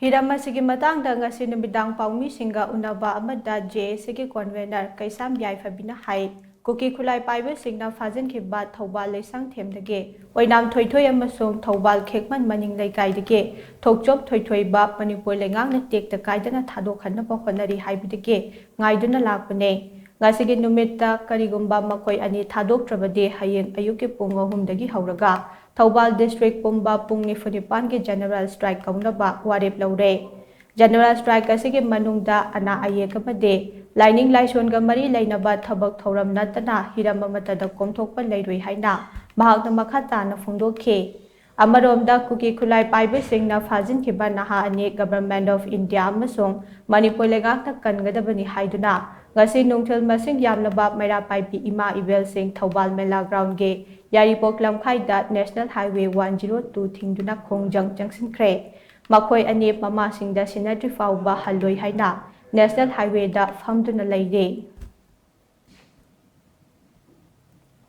Hiram asigi matangda ngasi numidang paungmisinga unaba amada JACG convener kaisam yaifabina hai Kuki khutlai paiba singna phajinkhibba Thoubal Leingakna Oinam Thoithoi amasung Thoubal khekman maning leikaidage Thokchom Thoithoiba Manipur Leingakna tekta kaidana Thadoraknaba honari haibidage ngaiduna lakpane ngasigi numita karigumba makoi ani Thadoraknabadi hayeng ayuk Pung ahumdagi hauraga Thoubal District Pumba Pung Nifunipan General Strike kaunaba warep laure General Strike asigi manungda ana ayek amade Lining Laishon Gamari Lainaba Thabak Thoram Natana Hiram Matada Komthokpa Lairui Haina Mahakna Makhatana Phungdokhe Amaromda Kuki khutlai paiba singna phajinkhibba Naha ani Government of India amasung Manipur Leingakna kangadabani haiduna ngasi nungthil masing yamlaba maira paibi ima ibel sing Thoubal Mela Ground ge Yaripok Lamkhaida National Highway 102 thingduna khongjang jangsinkre makhoi ani mama singda sinadri fauba haloi haina National Highway da famduna leire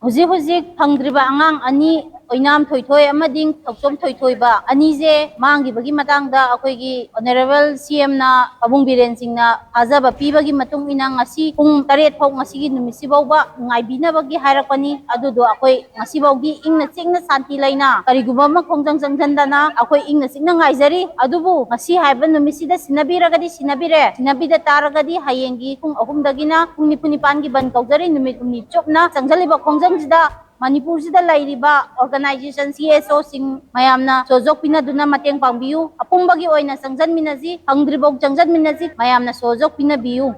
Huzik phangdriba angang ani Oinam Thoithoi amading Thokchom Thoithoiba anije mangi bagi matangda akoigi honorable CM na Pabung Biren Singh na ajaba pibagi matung ina ngasi pung 8 phau ngasi numisi bauba ngaibina bagi hairakani adudo akoi ngasi baugi ingna chingna santi laina kariguba ma khongjang jangdana akoi ingna chingna ngaijari adubu ngasi haiba numisi da sinabiragadi sinabida taragadi hayengi pung ahum dagina pung nipunipan gi ban kaujari numit umni chopna changjaliba khongjang jida Manipur sida lairiba organization CSO sing mayamna sojok pinaduna mateng pangbiu apung bagi oina sangjan minaji hangdribok jangjan minaji mayamna sojok pinabiu